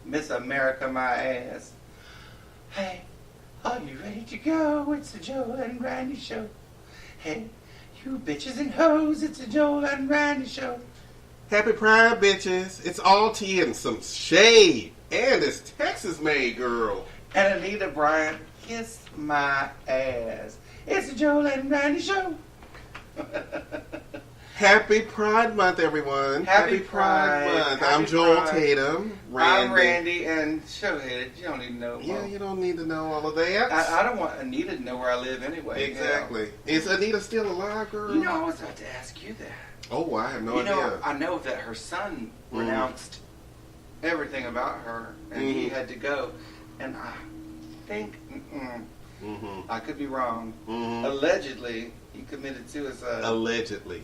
Miss America, my ass. Hey, are you ready to go? It's the Joel and Randy Show. Hey, you bitches and hoes, it's the Joel and Randy Show. Happy Pride, bitches. It's all tea and some shade. And it's Texas-made, girl. And Anita Bryant, kiss my ass. It's the Joel and Randy Show. Happy Pride Month, everyone. Happy Pride Month. Happy I'm Joel Pride. Tatum. I'm Randy, and showhead. You don't need to know. Yeah, you don't need to know all of that. I don't want Anita to know where I live anyway. Exactly. You know? Is Anita still alive, girl? You know, I was about to ask you that. Oh, I have no idea. idea. I know that her son renounced everything about her, and he had to go. And I think, I could be wrong. Allegedly, he committed suicide. Allegedly.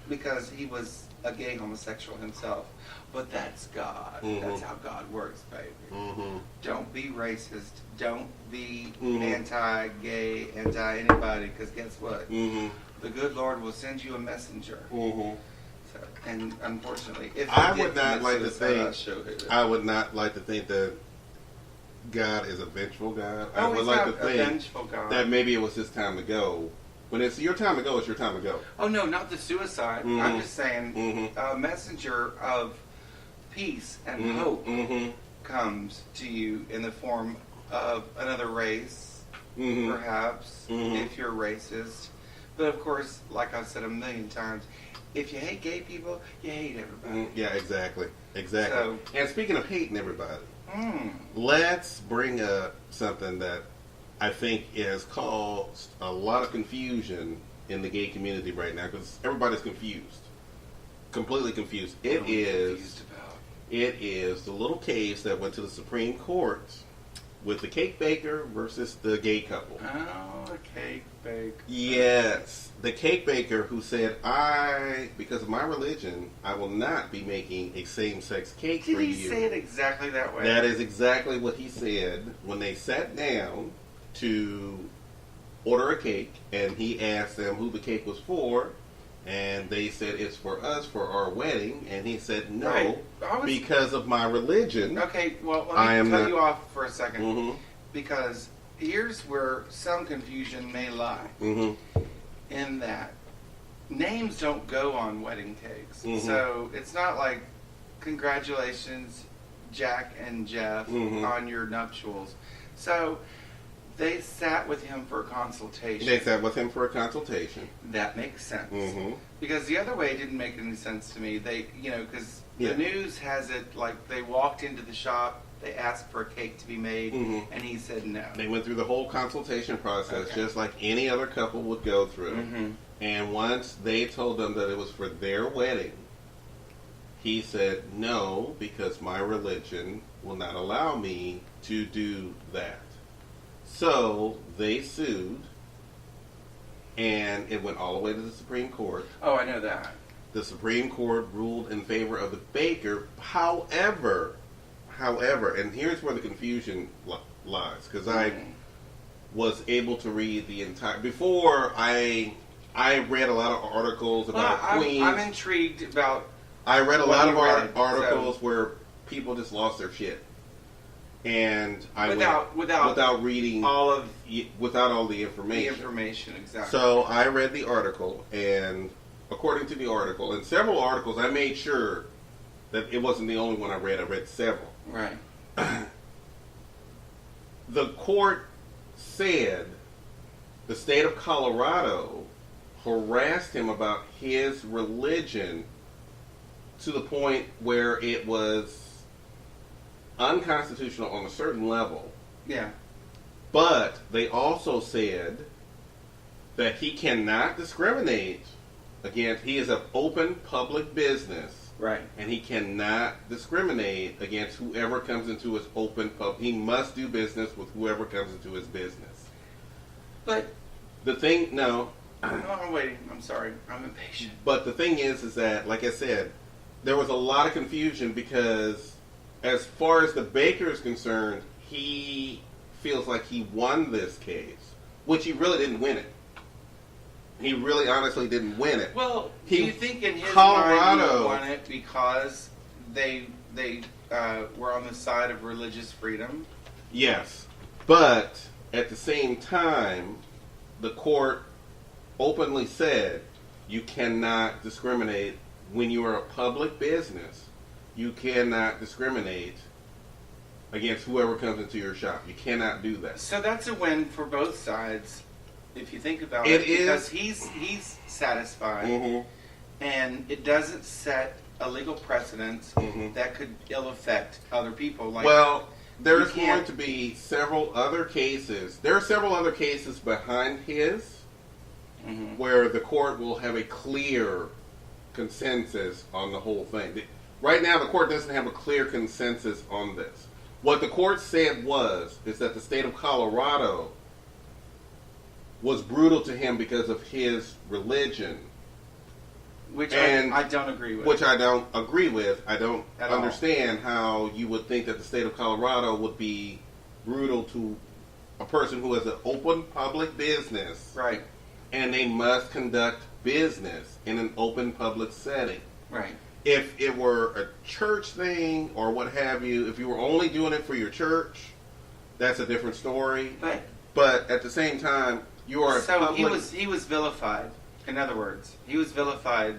Because he was a gay homosexual himself. But that's God. That's how God works, baby. Don't be racist. Don't be anti-gay, anti-anybody, because guess what? The good Lord will send you a messenger. So, and unfortunately, if I would not like to think that God is a vengeful God. I would like to think that maybe it was his time to go. When it's your time to go, it's your time to go. Oh no, not the suicide. I'm just saying, a messenger of peace and hope comes to you in the form of another race, perhaps, if you're racist. But of course, like I've said a million times, if you hate gay people, you hate everybody. Yeah, exactly. So, and speaking of hating everybody, let's bring up something that I think has caused a lot of confusion in the gay community right now, because everybody's confused. Completely confused. It is the little case that went to the Supreme Court with the cake baker versus the gay couple. Oh, the cake baker. Yes. The cake baker who said, because of my religion, I will not be making a same-sex cake for you. Did he say it exactly that way? That is exactly what he said when they sat down to order a cake, and he asked them who the cake was for, and they said it's for us for our wedding, and he said no, because of my religion. Okay, well, let me cut you off for a second, because here's where some confusion may lie, in that names don't go on wedding cakes. So it's not like, congratulations, Jack and Jeff, on your nuptials. So they sat with him for a consultation. That makes sense. Because the other way didn't make any sense to me. They, because the news has it like they walked into the shop, they asked for a cake to be made, and he said no. They went through the whole consultation process, just like any other couple would go through. And once they told them that it was for their wedding, he said no, because my religion will not allow me to do that. So they sued, and it went all the way to the Supreme Court. Oh, I know that. The Supreme Court ruled in favor of the baker. However, and here's where the confusion lies, because I was able to read the entire... Before, I read a lot of articles about Queens. I'm intrigued about... I read a lot of articles where people just lost their shit. And without reading without all the information. The information, exactly. So I read the article, and according to the article, and several articles, I made sure that it wasn't the only one I read. I read several. Right. The court said the state of Colorado harassed him about his religion to the point where it was unconstitutional on a certain level. Yeah. But they also said that he cannot discriminate against... He is an open public business. Right. And he cannot discriminate against whoever comes into his open pub. He must do business with whoever comes into his business. But... The thing... No, I'm waiting. I'm sorry. I'm impatient. But the thing is that, like I said, there was a lot of confusion because... As far as the baker is concerned, he feels like he won this case, which he really didn't win it. He really honestly didn't win it. Well, do you think in his mind he won it because they were on the side of religious freedom. Yes, but at the same time, the court openly said you cannot discriminate when you are a public business. You cannot discriminate against whoever comes into your shop. You cannot do that. So that's a win for both sides, if you think about it. Because he's satisfied, and it doesn't set a legal precedent that could ill affect other people. Like, well, there's going to be several other cases. There are several other cases behind his where the court will have a clear consensus on the whole thing. Right now, the court doesn't have a clear consensus on this. What the court said is that the state of Colorado was brutal to him because of his religion. Which I don't agree with. Which I don't agree with. I don't At understand how you would think that the state of Colorado would be brutal to a person who has an open public business. Right. And they must conduct business in an open public setting. Right. If it were a church thing or what have you, if you were only doing it for your church, that's a different story. But at the same time, you are he was vilified. In other words, he was vilified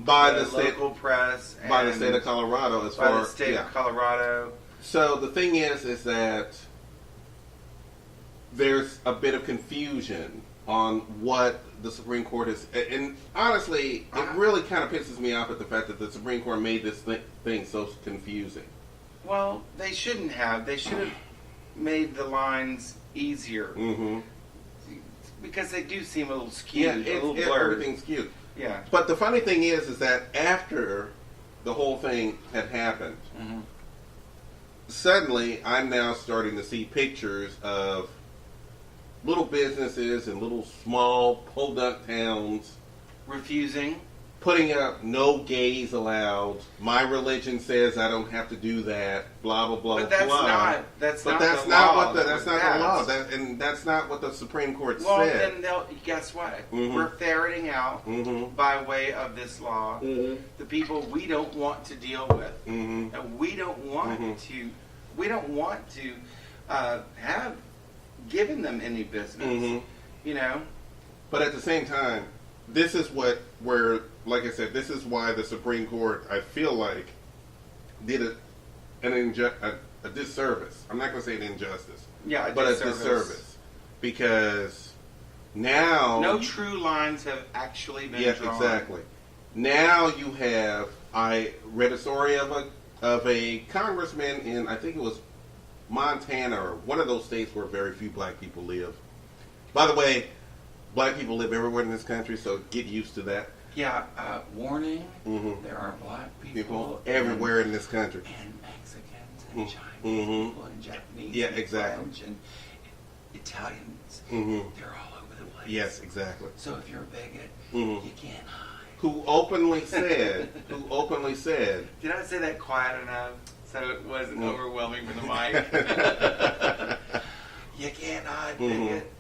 by the local press and by the state of Colorado of Colorado. So the thing is that there's a bit of confusion on what the Supreme Court is, and honestly, it really kind of pisses me off at the fact that the Supreme Court made this thing so confusing. Well, they shouldn't have. They should have made the lines easier. Because they do seem a little skewed, a little blurred. Everything's skewed. Yeah. But the funny thing is that after the whole thing had happened, suddenly I'm now starting to see pictures of little businesses in little small podunk towns putting up no gays allowed. My religion says I don't have to do that. Blah blah blah. But that's blah. That's not the law. That's not the law. And that's not what the Supreme Court said. Well, then guess what? We're ferreting out by way of this law the people we don't want to deal with, and we don't want to. We don't want to have given them any business. You know. But at the same time, this is like I said, this is why the Supreme Court, I feel like, did a disservice. I'm not going to say an injustice. Yeah, but a disservice. Because now... no true lines have actually been drawn. Yeah, exactly. Now you have... I read a story of a congressman in, I think it was Montana, or one of those states where very few black people live. By the way, black people live everywhere in this country, so get used to that. Yeah, warning, there are black people everywhere in this country. And Mexicans and Chinese people and Japanese and French and Italians. They're all over the place. Yes, exactly. So if you're a bigot, you can't hide. Who openly said... Did I say that quiet enough so it wasn't overwhelming for the mic? You can't hide, bigot.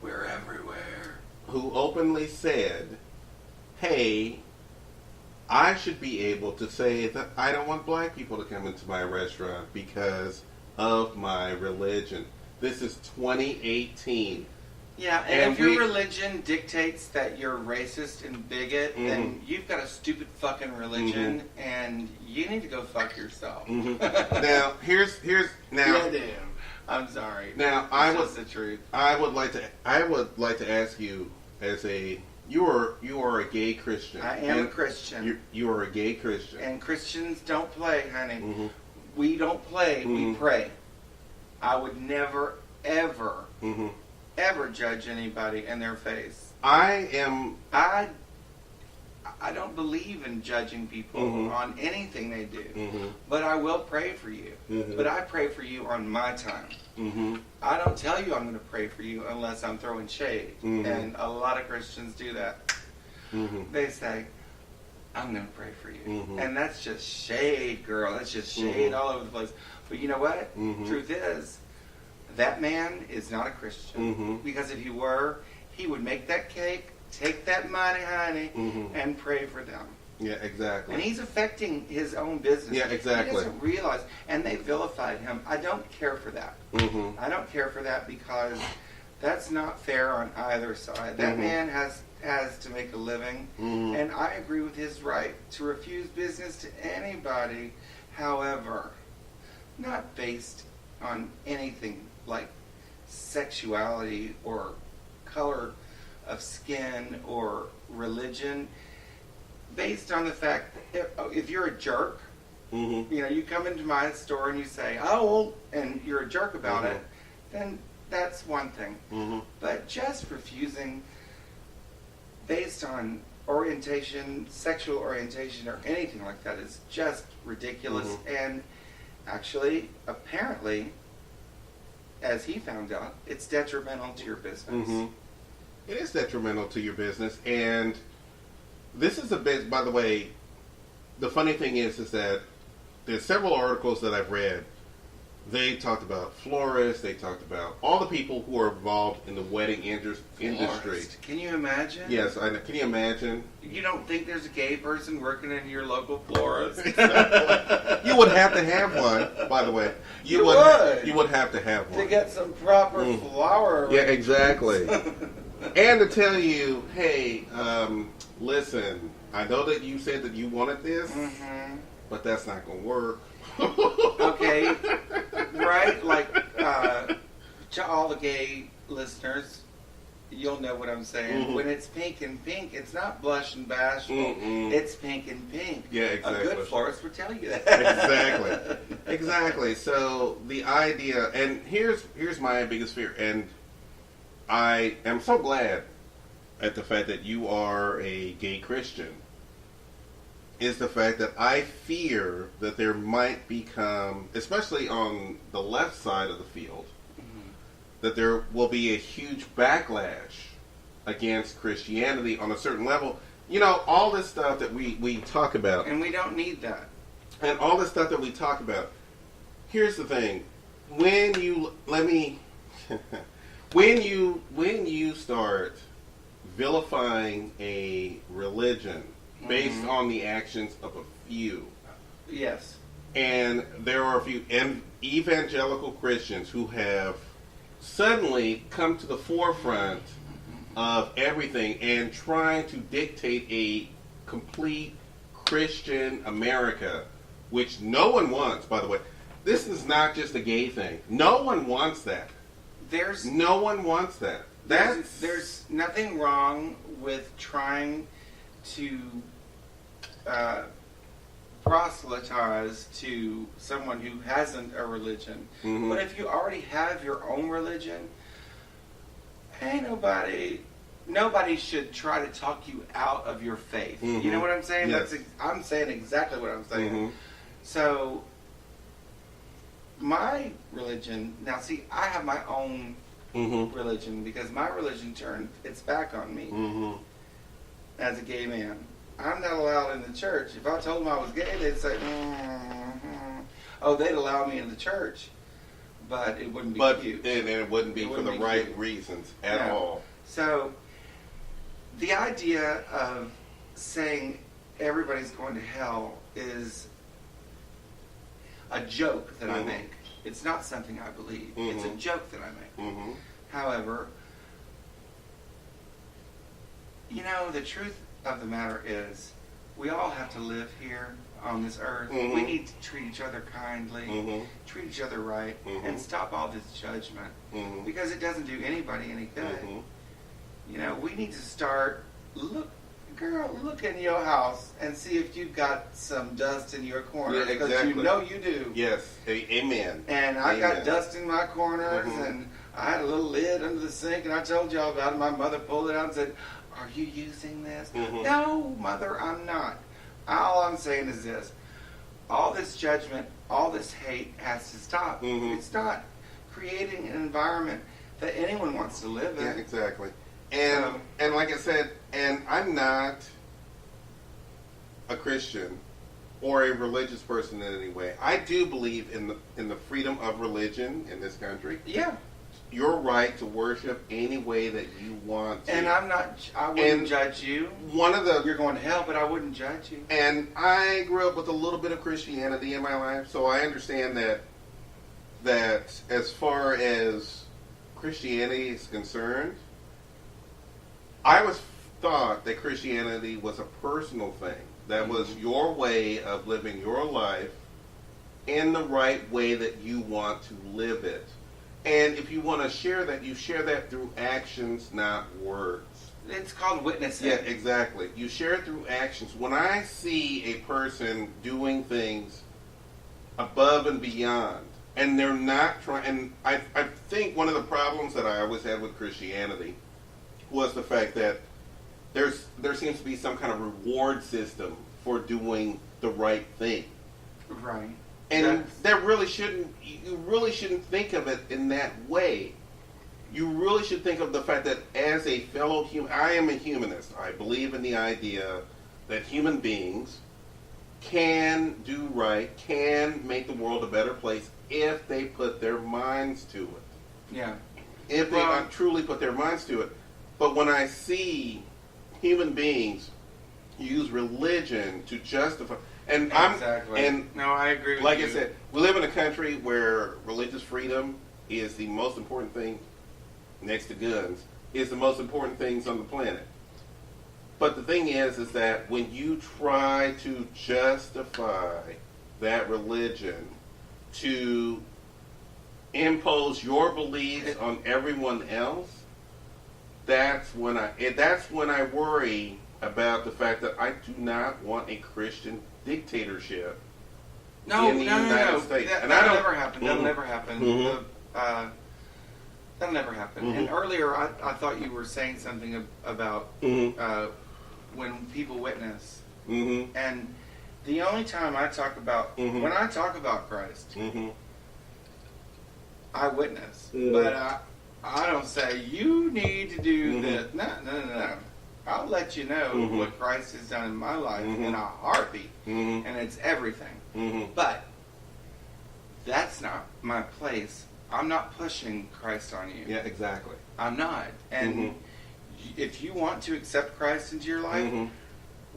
We're everywhere. Who openly said, hey, I should be able to say that I don't want black people to come into my restaurant because of my religion. This is 2018. Yeah, and if your religion dictates that you're racist and bigot, then you've got a stupid fucking religion, and you need to go fuck yourself. Now, here's now. Yeah, damn. I'm sorry. Now, that's the truth. I would like to ask you, as you are a gay Christian. I am a Christian. You are a gay Christian. And Christians don't play, honey. We don't play. We pray. I would never, ever, ever judge anybody in their face. I don't believe in judging people on anything they do, but I will pray for you. But I pray for you on my time. I don't tell you I'm going to pray for you unless I'm throwing shade, and a lot of Christians do that. They say, I'm going to pray for you, and that's just shade, girl. That's just shade all over the place. But you know what? Truth is, that man is not a Christian, because if he were, he would make that cake, take that money, honey, and pray for them. Yeah, exactly. And he's affecting his own business. Yeah, exactly. He doesn't realize, and they vilified him. I don't care for that. Mm-hmm. I don't care for that because that's not fair on either side. That Mm-hmm. man has to make a living, Mm-hmm. and I agree with his right to refuse business to anybody. However, not based on anything like sexuality or color of skin or religion, based on the fact that if you're a jerk, Mm-hmm. you know, you come into my store and you say, oh, and you're a jerk about Mm-hmm. it, then that's one thing. Mm-hmm. But just refusing based on orientation, sexual orientation, or anything like that is just ridiculous. Mm-hmm. And actually, apparently, as he found out, it's detrimental to your business. Mm-hmm. It is detrimental to your business, and this is a bit. By the way, the funny thing is that there's several articles that I've read. They talked about florists. They talked about all the people who are involved in the wedding industry. Florist. Can you imagine? Yes, can you imagine? You don't think there's a gay person working in your local florist? Exactly. You would have to have one, by the way. You would. You would have to have one. To get some proper flower. Yeah, exactly. And to tell you, hey, listen, I know that you said that you wanted this, Mm-hmm. but that's not going to work. Okay, right? Like, to all the gay listeners, you'll know what I'm saying. Mm-hmm. When it's pink and pink, it's not blush and bashful. Mm-mm. It's pink and pink. Yeah, exactly. A good florist would tell you that. Exactly. Exactly. So the idea, and here's my biggest fear, and I am so glad at the fact that you are a gay Christian, is the fact that I fear that there might become, especially on the left side of the field, that there will be a huge backlash against Christianity on a certain level. You know, all this stuff that we talk about. And we don't need that. And all this stuff that we talk about. Here's the thing. When you when you start vilifying a religion based on the actions of a few. Yes. And there are a few evangelical Christians who have suddenly come to the forefront of everything and trying to dictate a complete Christian America, which no one wants, by the way. This is not just a gay thing. No one wants that. No one wants that. There's nothing wrong with trying to proselytize to someone who hasn't a religion. Mm-hmm. But if you already have your own religion, ain't nobody should try to talk you out of your faith. Mm-hmm. You know what I'm saying? Yes. I'm saying exactly what I'm saying. Mm-hmm. So my religion, now see, I have my own Mm-hmm. religion because my religion turned its back on me Mm-hmm. as a gay man. I'm not allowed in the church. If I told them I was gay, they'd say, oh, they'd allow me in the church, but it wouldn't be cute. And it wouldn't be for the right cute. reasons at all. So the idea of saying everybody's going to hell is a joke that I make. It's not something I believe. It's a joke that I make. Mm-hmm. However, you know, the truth of the matter is we all have to live here on this earth. Mm-hmm. We need to treat each other kindly, treat each other right, and stop all this judgment because it doesn't do anybody any good. You know, we need to start, look in your house and see if you've got some dust in your corners, because you know you do. Yes, amen. And I got dust in my corners, and I had a little lid under the sink, and I told y'all about it. My mother pulled it out and said, "Are you using this?" No, Mother, I'm not. All I'm saying is this. All this judgment, all this hate has to stop. It's not creating an environment that anyone wants to live in. Yeah, exactly. And like I said, and I'm not a Christian or a religious person in any way. I do believe in the freedom of religion in this country. Yeah. your right to worship any way that you want to. And I wouldn't judge you. You're going to hell, but I wouldn't judge you. And I grew up with a little bit of Christianity in my life, so I understand that as far as Christianity is concerned, I was thought that Christianity was a personal thing. That was your way of living your life in the right way that you want to live it. And if you want to share that, you share that through actions, not words. It's called witnessing. Yeah, exactly. You share it through actions. When I see a person doing things above and beyond, and they're not trying, and I think one of the problems that I always had with Christianity was the fact that there seems to be some kind of reward system for doing the right thing. Right. And you really shouldn't think of it in that way. You really should think of the fact that as a fellow human, I am a humanist. I believe in the idea that human beings can do right, can make the world a better place if they put their minds to it. Yeah. If they truly put their minds to it. But when I see human beings use religion to justify... Exactly. No, I agree with you. Like I said, we live in a country where religious freedom is the most important thing, next to guns, is the most important things on the planet. But the thing is that when you try to justify that religion to impose your beliefs on everyone else, that's when I worry about the fact that I do not want a Christian dictatorship in the United States. That'll never happen. That'll never happen. That'll never happen. And earlier, I thought you were saying something about when people witness. And the only time I talk about, when I talk about Christ, I witness. But I don't say, you need to do this. No. I'll let you know what Christ has done in my life in a heartbeat. And it's everything. But that's not my place. I'm not pushing Christ on you. Yeah, exactly. I'm not. And if you want to accept Christ into your life,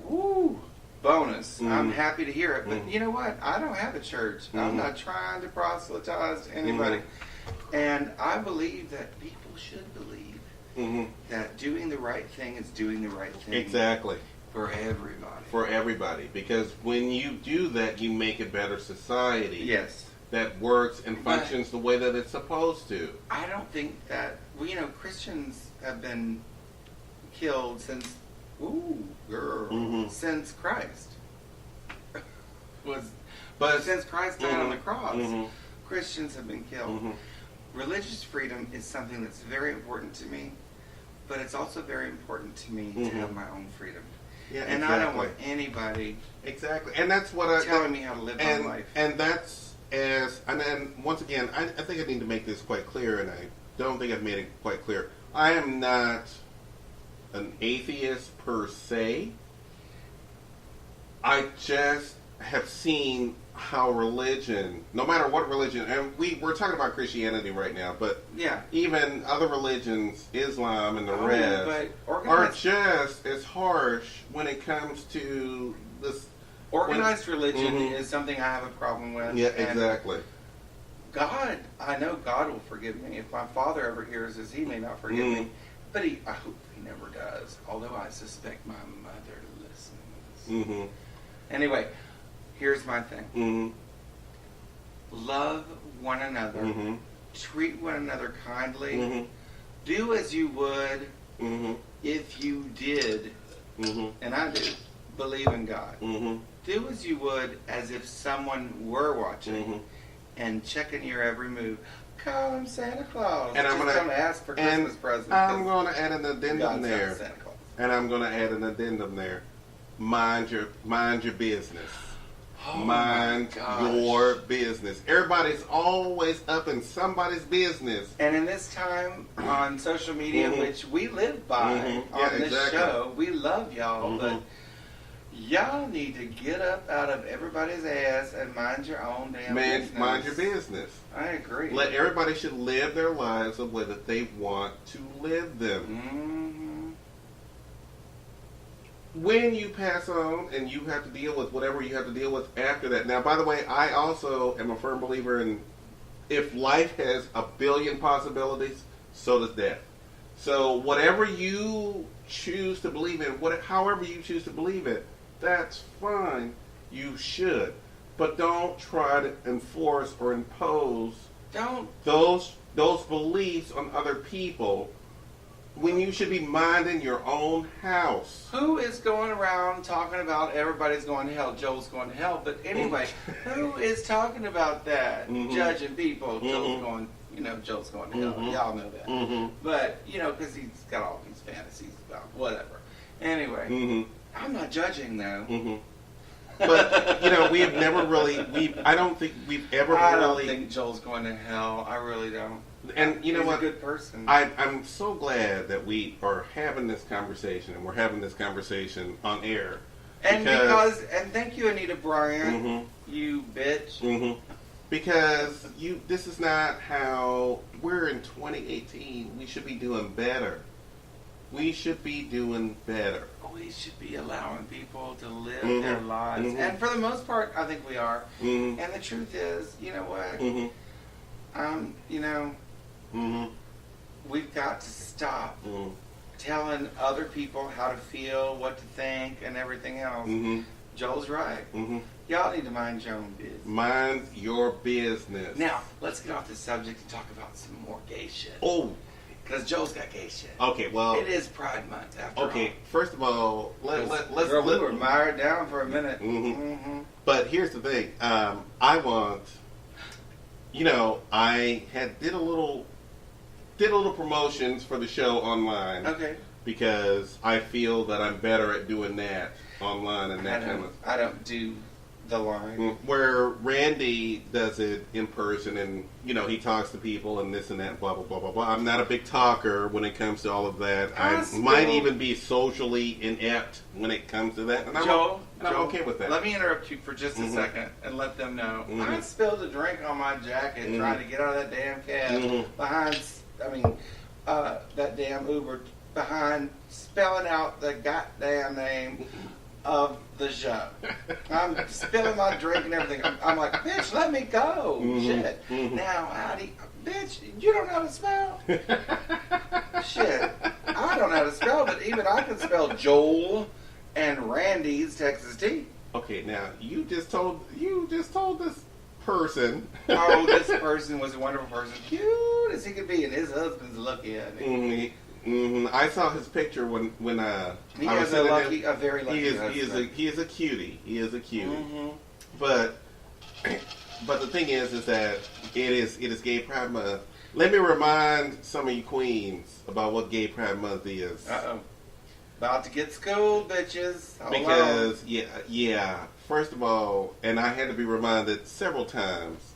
woo, bonus. I'm happy to hear it. But you know what? I don't have a church. I'm not trying to proselytize to anybody. And I believe that people should believe that doing the right thing is doing the right thing. Exactly. For everybody. For everybody. Because when you do that, you make a better society. Yes. That works and functions the way that it's supposed to. I don't think that, Christians have been killed since, since Christ. Since Christ died on the cross, Christians have been killed. Religious freedom is something that's very important to me, but it's also very important to me to have my own freedom. Yeah, and exactly. I don't want anybody and that's what telling me how to live my life. And then once again, I think I need to make this quite clear, and I don't think I've made it quite clear. I am not an atheist per se. I just have seen how religion, no matter what religion, and we're talking about Christianity right now, but even other religions, Islam and the rest, are just as harsh when it comes to this. Organized religion is something I have a problem with. Yeah, exactly. God, I know God will forgive me. If my father ever hears this, he may not forgive me. But I hope he never does. Although I suspect my mother listens. Anyway, here's my thing. Love one another. Treat one another kindly. Do as you would if you did, and I do, believe in God. Do as you would as if someone were watching and checking your every move. Call him Santa Claus. And I'm going to ask for Christmas presents. I'm going to add an addendum there. Santa Claus. And I'm going to add an addendum there. Mind your business. Mind your business. Everybody's always up in somebody's business. And in this time on social media, which we live by on this show, we love y'all, but Y'all need to get up out of everybody's ass and mind your own damn business. Mind your business. I agree. Everybody should live their lives the way that they want to live them. Mm-hmm. When you pass on and you have to deal with whatever you have to deal with after that. Now, by the way, I also am a firm believer in if life has a billion possibilities, so does death. So whatever you choose to believe in, however you choose to believe it, that's fine. You should. But don't try to enforce or impose those beliefs on other people when you should be minding your own house. Who is going around talking about everybody's going to hell? Joel's going to hell. But anyway, who is talking about that? Mm-hmm. Judging people. Mm-hmm. Joel's going to hell. Mm-hmm. Y'all know that. Mm-hmm. But, because he's got all these fantasies about whatever. Anyway, Mm-hmm. I'm not judging, though. Mm-hmm. But, we have never really, I don't think we've ever I really... don't think Joel's going to hell. I really don't. And you know He's what? a good person. I'm so glad that we are having this conversation, and we're having this conversation on air. And thank you, Anita Bryant, Mm-hmm. you bitch. Mm-hmm. Because this is not how we're in 2018. We should be doing better. We should be doing better. We should be allowing people to live Mm-hmm. their lives. Mm-hmm. And for the most part, I think we are. Mm-hmm. And the truth is, you know what? Mm-hmm. Mm-hmm. We've got to stop Mm-hmm. telling other people how to feel, what to think, and everything else. Mm-hmm. Joel's right. Mm-hmm. Y'all need to mind your own business. Mind your business. Now, let's get off this subject and talk about some more gay shit. Oh. Because Joel's got gay shit. Okay, well... It is Pride Month, after all. Okay, first of all, let's... Girl, we were mired down for a minute. Mm-hmm. Mm-hmm. But here's the thing. I want... I did a little promotions for the show online. Okay. Because I feel that I'm better at doing that online and that kind of... I don't do the line. Where Randy does it in person and, he talks to people and this and that, blah, blah, blah, blah, blah. I'm not a big talker when it comes to all of that. I might even be socially inept when it comes to that. And I'm okay with that. Let me interrupt you for just a second and let them know. I spilled a drink on my jacket trying to get out of that damn cab behind, that damn Uber behind spelling out the goddamn name of the show. I'm spilling my drink and everything. I'm like, bitch, let me go. Shit. Now, bitch, you don't know how to spell? Shit. I don't know how to spell, but even I can spell Joel and Randy's Texas Tea. Okay, now you just told this person. Oh, this person was a wonderful person. Cute as he could be, and his husband's lucky at it. I saw his picture when he has a very lucky husband. He is a cutie. He is a cutie. But the thing is that it is Gay Pride Month. Let me remind some of you queens about what Gay Pride Month is. About to get schooled, bitches. Because yeah. First of all, and I had to be reminded several times.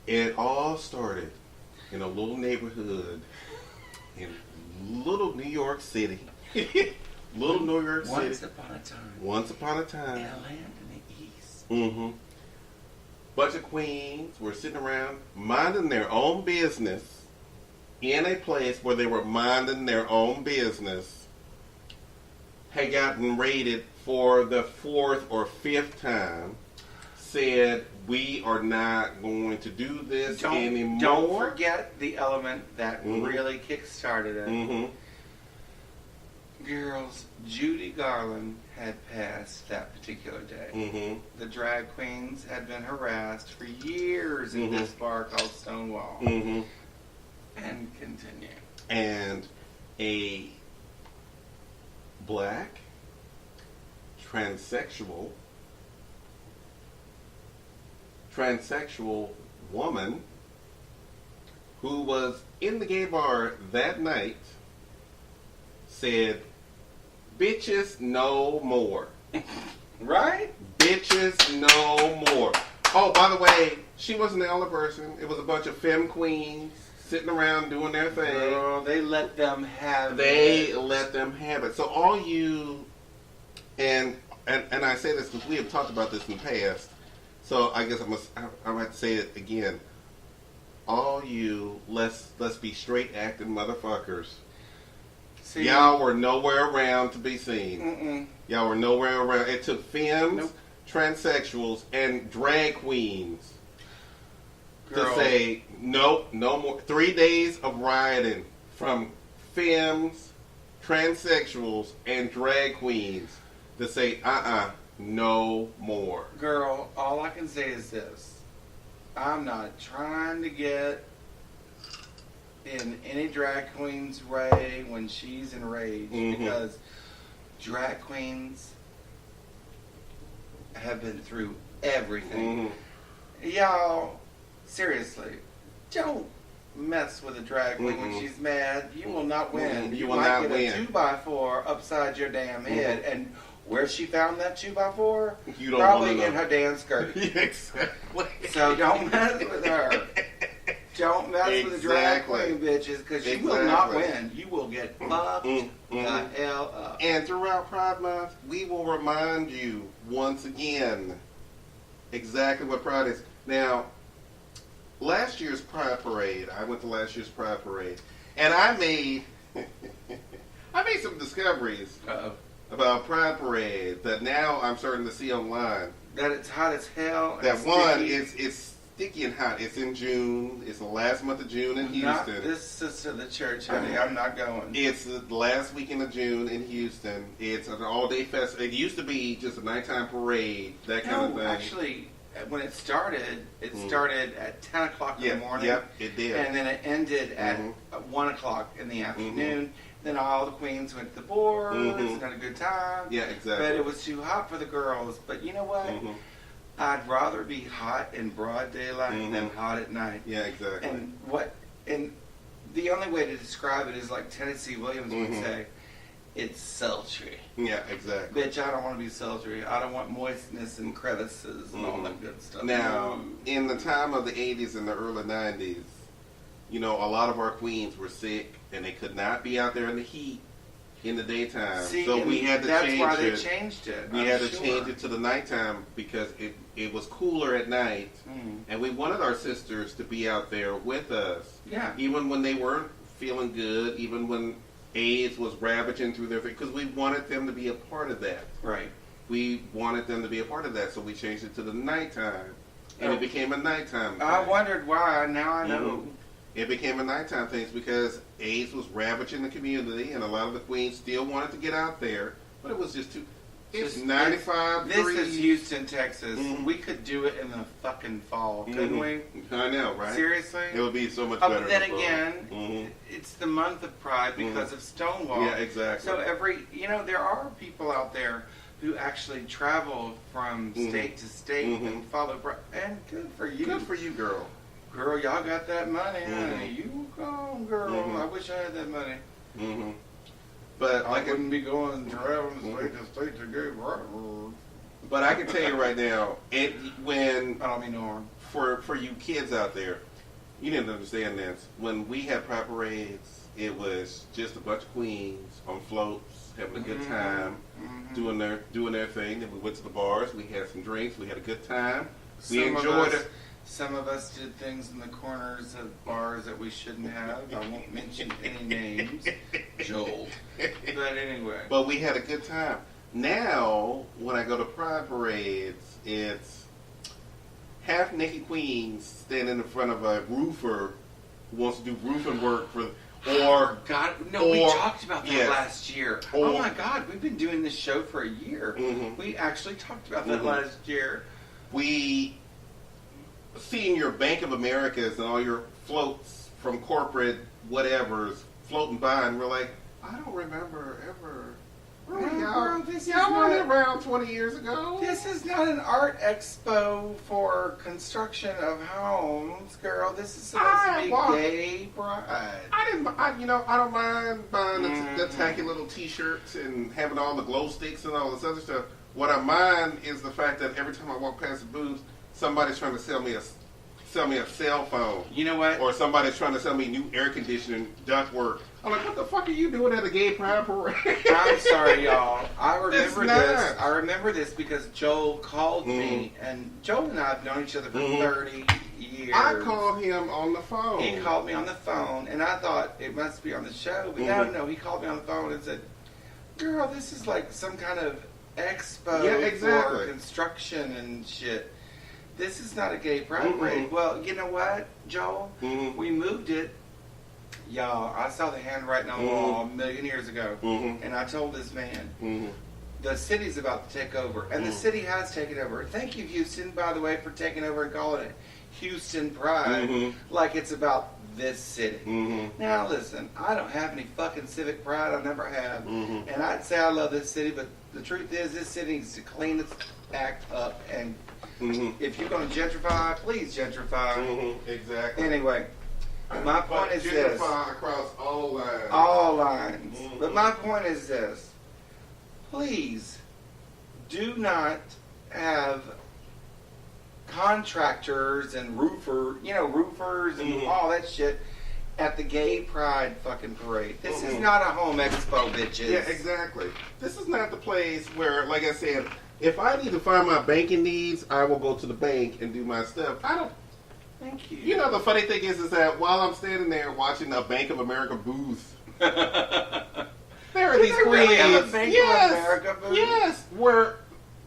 It all started in a little neighborhood in little New York City. Little New York City. Once upon a time. In a land in the East. Bunch of queens were sitting around minding their own business in a place where they were minding their own business. Had gotten raided for the 4th or 5th time. Said, we are not going to do this anymore. Don't forget the element that really kick-started it. Girls, Judy Garland had passed that particular day. The drag queens had been harassed for years in this bar called Stonewall. And continue. And a black, transsexual woman who was in the gay bar that night said, bitches no more. Right? Bitches no more. Oh, by the way, she wasn't the only person. It was a bunch of femme queens sitting around doing their thing. Girl, they let them have it. They let them have it. So all you And I say this because we have talked about this in the past. So I guess I'm have to say it again. All you let's be straight acting motherfuckers. See, y'all were nowhere around to be seen. Y'all were nowhere around. It took femmes, transsexuals, and drag queens to say nope, no more. 3 days of rioting from femmes, transsexuals, and drag queens to say no more. Girl, all I can say is this. I'm not trying to get in any drag queen's way when she's enraged because drag queens have been through everything. Y'all, seriously, don't mess with a drag queen when she's mad. You will not win. You might get a 2x4 upside your damn head. And where she found that 2x4? You don't probably in her damn skirt. Exactly. So don't mess with her. Don't mess with the drag queen bitches because you will not win. You will get fucked the hell up. And throughout Pride Month, we will remind you once again exactly what Pride is. Now, last year's Pride Parade, I went to last year's Pride Parade, and I made some discoveries about Pride Parade that now I'm starting to see online. That it's hot as hell. That one, it's sticky and hot. It's in June. It's the last month of June in Houston. Not this sister of the church, honey. I'm not going. It's the last weekend of June in Houston. It's an all-day fest. It used to be just a nighttime parade, that kind of thing. Actually, when it started at 10 o'clock in the morning. Yep, it did. And then it ended at 1 o'clock in the afternoon. Then all the queens went to the boards and had a good time. Yeah, exactly. But it was too hot for the girls. But you know what? I'd rather be hot in broad daylight than hot at night. Yeah, exactly. And the only way to describe it is like Tennessee Williams would say, it's sultry. Yeah, exactly. Bitch, I don't want to be sultry. I don't want moistness and crevices and all that good stuff. Now, in the time of the 80s and the early 90s, you know, a lot of our queens were sick and they could not be out there in the heat in the daytime. See, so we had to change it. That's why they changed it. We had to change it to the nighttime because it was cooler at night. And we wanted our sisters to be out there with us. Yeah. Even when they weren't feeling good, even when AIDS was ravaging through their face, because we wanted them to be a part of that. Right. We wanted them to be a part of that, so we changed it to the nighttime. And it became a nighttime thing. I wondered why. Now I know. It became a nighttime thing because AIDS was ravaging the community, and a lot of the queens still wanted to get out there, but it was just too. It's 95 degrees. This is Houston, Texas. We could do it in the fucking fall, couldn't we? I know, right? Seriously? It would be so much better. But then again, it's the month of Pride because of Stonewall. Yeah, exactly. So there are people out there who actually travel from state to state and follow Pride. And good for you. Good for you, girl. Girl, y'all got that money, honey. You go on, girl. I wish I had that money. But I wouldn't be going traveling state to state to go right. But I can tell you right now, when I don't mean no harm. For you kids out there, you didn't understand this. When we had Pride parades, it was just a bunch of queens on floats having a good time, doing their thing. And we went to the bars. We had some drinks. We had a good time. We enjoyed it. Some of us did things in the corners of bars that we shouldn't have. I won't mention any names. Joel. But anyway. But we had a good time. Now, when I go to Pride parades, it's half-naked queens standing in front of a roofer who wants to do roofing work for... we talked about that last year. Oh my God, we've been doing this show for a year. We actually talked about that last year. Seeing your Bank of Americas and all your floats from corporate whatevers floating by, and we're like, I don't remember ever. Y'all weren't around 20 years ago. This is not an art expo for construction of homes, girl. This is supposed to be gay pride. I don't mind buying the tacky little T-shirts and having all the glow sticks and all this other stuff. What I mind is the fact that every time I walk past the booths, somebody's trying to sell me a sell me a cell phone. You know what? Or somebody's trying to sell me new air conditioning ductwork. I'm like, what the fuck are you doing at a gay pride parade? I'm sorry, y'all. I It's remember not. this. I remember this because Joel called me, and Joel and I have known each other for 30 years. I called him on the phone. He called me on the phone, and I thought it must be on the show. But no, he called me on the phone and said, "Girl, this is like some kind of expo for construction and shit. This is not a gay pride parade." Well, you know what, Joel? We moved it. Y'all, I saw the handwriting on the wall a million years ago, and I told this man, the city's about to take over, and the city has taken over. Thank you, Houston, by the way, for taking over and calling it Houston Pride, like it's about this city. Now, listen, I don't have any fucking civic pride. I never have, and I'd say I love this city, but the truth is, this city needs to clean its act up, and if you're going to gentrify, please gentrify. Exactly. Anyway. My point is this. Across all lines. All lines. But my point is this. Please do not have contractors and roofers and all that shit at the gay pride fucking parade. This is not a home expo, bitches. Yeah, exactly. This is not the place where, like I said, if I need to find my banking needs, I will go to the bank and do my stuff. I don't. Thank you. You know, the funny thing is that while I'm standing there watching a Bank of America booth, there are these queens. Really have a Bank of America booth? Yes, where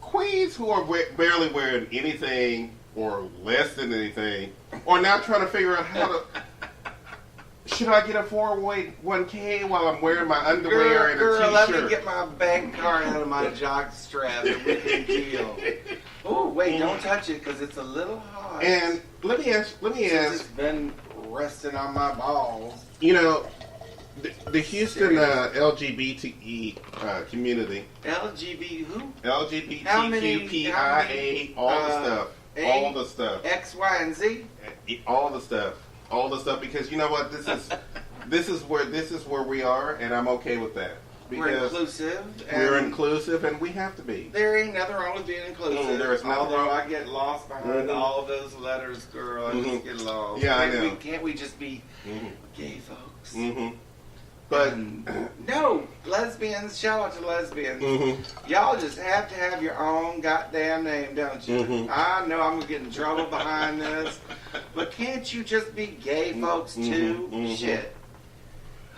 queens who are barely wearing anything or less than anything are now trying to figure out how to. Should I get a 401k while I'm wearing my underwear and a t-shirt? Let me get my bank card out of my jock strap and we can deal. Oh, wait, don't touch it because it's a little hot. And let me ask. It's been resting on my balls. You know, the Houston LGBT community. LGBT who? LGBTQPIA, all the stuff. X, Y, and Z? All the stuff, because you know what, this is where we are, and I'm okay with that. We're inclusive. We're inclusive, and we have to be. There ain't nothing wrong with being inclusive. There's nothing Although wrong. I get lost behind all those letters, girl. I just get lost. Yeah, I know. Can't we just be gay folks? But no, lesbians. Shout out to lesbians. Y'all just have to have your own goddamn name, don't you? I know I'm gonna get in trouble behind this, but can't you just be gay folks too? Shit.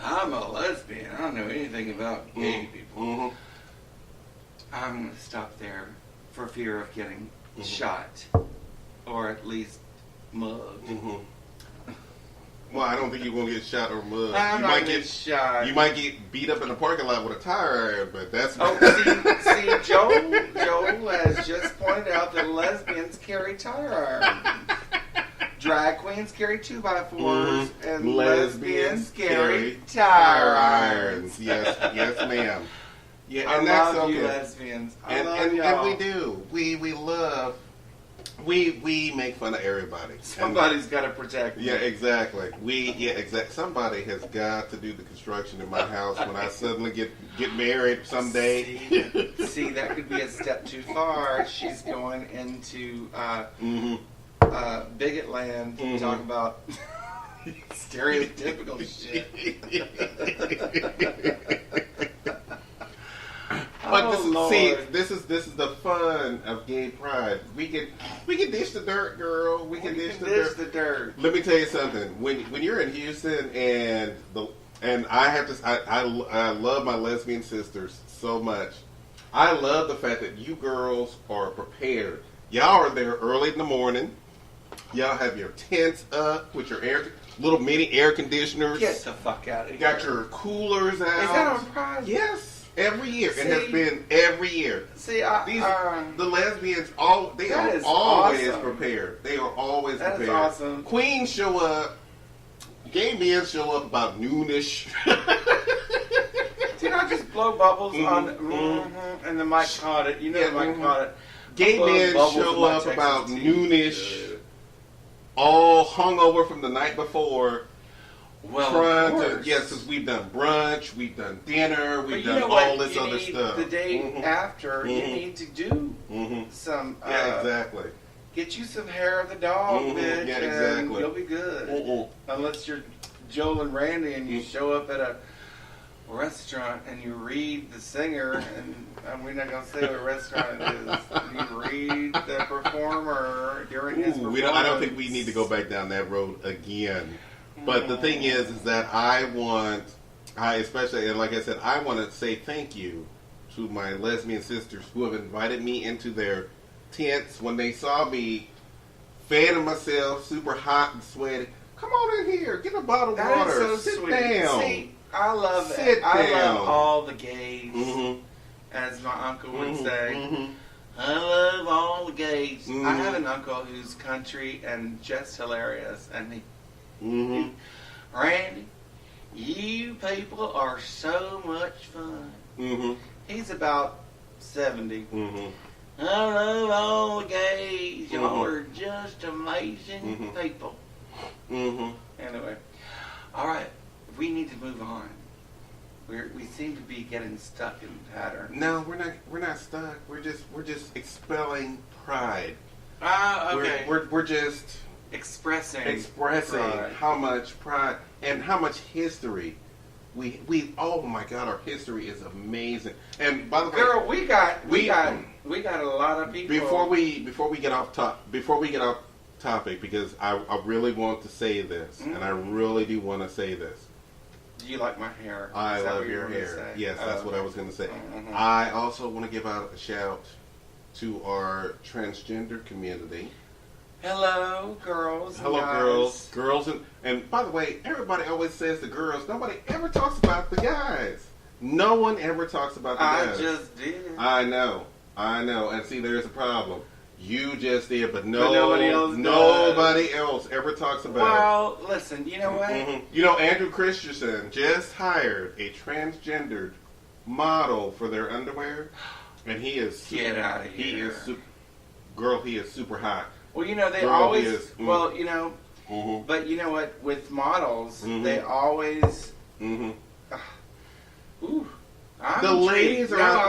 I'm a lesbian. I don't know anything about gay people. I'm going to stop there for fear of getting shot or at least mugged. Well, I don't think you're going to get shot or mugged. I'm not get shot. You might get beat up in the parking lot with a tire iron, but that's... see, Joel has just pointed out that lesbians carry tire irons. Drag queens carry 2x4s, and lesbians carry tire irons. Yes, ma'am. Yeah, and that's love you lesbians. And we do. We love. We make fun of everybody. Somebody's got to protect me. Yeah, exactly. Somebody has got to do the construction in my house when I suddenly get married someday. See, that could be a step too far. She's going into bigot land to talk about stereotypical shit. But this is the fun of gay pride. We can dish the dirt, girl. We can dish the dirt. Let me tell you something. When you're in Houston and I love my lesbian sisters so much. I love the fact that you girls are prepared. Y'all are there early in the morning. Y'all have your tents up with your little mini air conditioners. Get the fuck out of here. Got your coolers out. Is that on Pride? Yes. Every year. It has been every year. See, the lesbians, they are always awesome. Prepared. They are always prepared. That is awesome. Queens show up. Gay men show up about noonish. Did I just blow bubbles on and the mic caught it? You know the mic caught it. Gay men show up about noonish, all hungover from the night before. Well, because we've done brunch, we've done dinner, we've done all this other stuff. The day after, you need to do some. Yeah, exactly. get you some hair of the dog, bitch, yeah, and exactly. you'll be good. Unless you're Joel and Randy and you show up at a restaurant and you read the singer, and we're not going to say what restaurant it is. You read the performer during his performance. I don't think we need to go back down that road again. But the thing is that I especially, and like I said, I want to say thank you to my lesbian sisters who have invited me into their tents when they saw me fanning myself, super hot and sweaty. Come on in here, get a bottle of water, That is so sit sweet. down. See, I love Sit it. I down. love all the gays, as my uncle would say. I love all the gays. I have an uncle who's country and just hilarious, and he Randy, you people are so much fun. He's about 70. I love all the gays. Y'all are just amazing people. Anyway, all right, we need to move on. We seem to be getting stuck in pattern. No, we're not stuck. We're just expelling pride. Okay. We're just expressing pride. How much pride and how much history we oh my God, our history is amazing. And by the way, girl, we got a lot of people. Before we get off topic, because I really want to say this, and I really do want to say this. Do you like my hair? I love your hair. Yes, that's what I was going to say. I also want to give out a shout to our transgender community. Hello, girls. Hello, girls, and by the way, everybody always says the girls. Nobody ever talks about the guys. No one ever talks about the guys. I just did. I know, and see, there's a problem. You just did, but nobody else ever talks about it. Well, listen, you know what? You know, Andrew Christensen just hired a transgendered model for their underwear, and he is get out of here. He is super hot. Well, you know, they girl, always. Well, you know, but you know what? With models, they always. I'm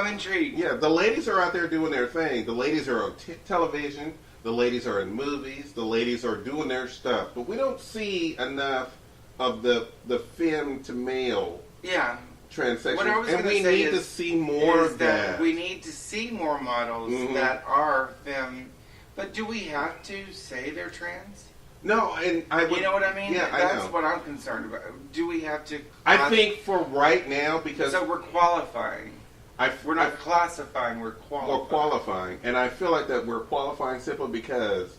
intrigued. Yeah, the ladies are out there doing their thing. The ladies are on television. The ladies are in movies. The ladies are doing their stuff. But we don't see enough of the femme to male transsexual. And we need to see more of that. We need to see more models that are femme. But do we have to say they're trans? No, and I would... You know what I mean? Yeah, That's I know. what I'm concerned about. Do we have to... I think for right now, because... So we're qualifying. We're not classifying, we're qualifying. We're qualifying. And I feel like that we're qualifying simply because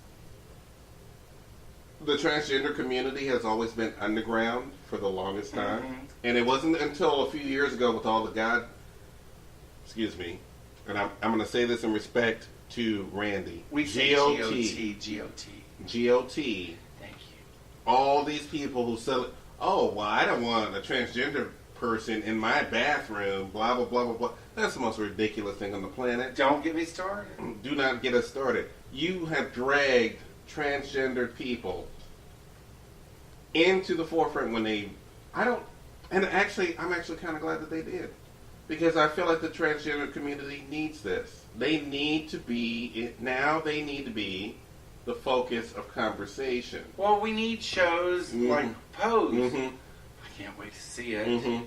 the transgender community has always been underground for the longest time. And it wasn't until a few years ago with all the excuse me, and I'm going to say this in respect to Randy. We say G-O-T. G-O-T. Thank you. All these people who sell it, oh, well, I don't want a transgender person in my bathroom, blah, blah, blah, blah, blah. That's the most ridiculous thing on the planet. Don't get me started. Do not get us started. You have dragged transgendered people into the forefront when I'm actually kind of glad that they did. Because I feel like the transgender community needs this. They need to be the focus of conversation. Well, we need shows like Pose. I can't wait to see it.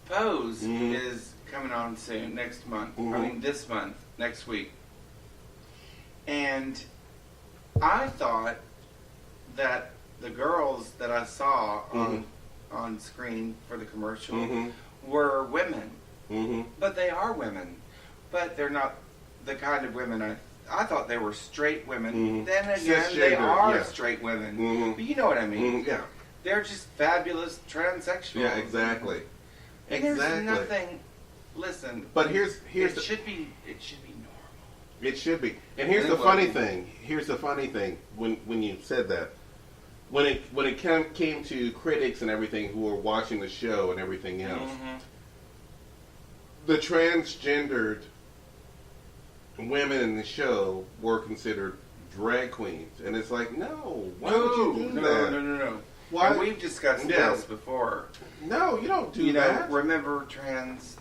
Pose is coming on soon, next month. I mean, this month, next week. And I thought that the girls that I saw on screen for the commercial were women. But they are women. But they're not the kind of women I thought they were straight women. Then again, they are straight women. But you know what I mean. Yeah. They're just fabulous transsexuals. Yeah, exactly. And there's nothing. Listen. But it should be normal. It should be. And here's the funny thing. Here's the funny thing. When you said that, when it came to critics and everything who were watching the show and everything else, the transgendered women in the show were considered drag queens, and it's like, no, why would you do that? No. Why? And we've discussed this before. No, you don't do that. Remember trans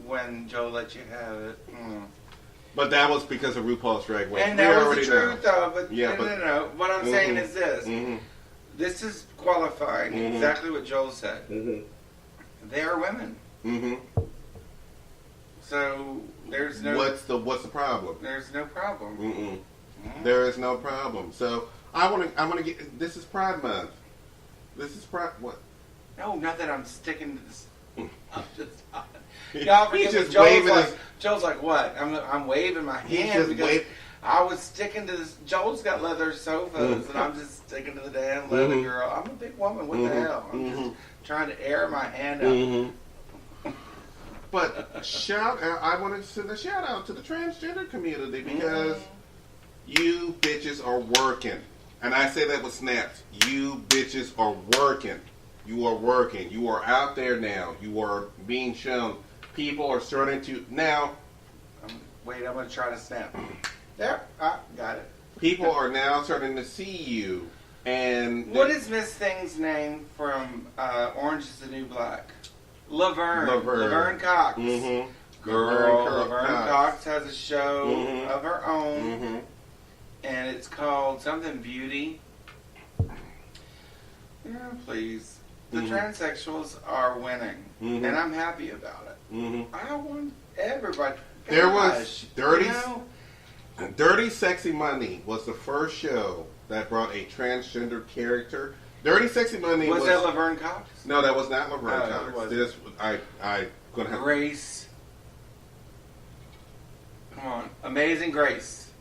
when Joe let you have it? But that was because of RuPaul's Drag Race. And that was the truth, though. But, no. What I'm saying is this. Mm-hmm. This is qualifying exactly what Joel said. Mm-hmm. They are women. Mm-hmm. So there's no... What's the problem? There's no problem. Mm-mm. There is no problem. So I want to get... This is Pride Month. This is Pride... What? No, not that I'm sticking to this. I'm just... Y'all forget just Joel's like, what? I'm waving my hand because I was sticking to this. Joel's got leather sofas, and I'm just sticking to the damn leather girl. I'm a big woman. What the hell? I'm just trying to air my hand out. But I want to send a shout out to the transgender community because you bitches are working. And I say that with snaps. You bitches are working. You are working. You are out there now. You are being shown. People are starting to now. Wait, I'm going to try to snap. There, I got it. People are now starting to see you. And what is Miss Thing's name from Orange is the New Black? Laverne Cox. Mm-hmm. Laverne Cox has a show of her own, and it's called something Beauty. Yeah, please. The transsexuals are winning, and I'm happy about it. I want everybody. There was Dirty Sexy Money was the first show that brought a transgender character. Dirty Sexy Money was that Laverne Cox? No, that was not Laverne Cox. This I gonna have Grace. Come on, Amazing Grace.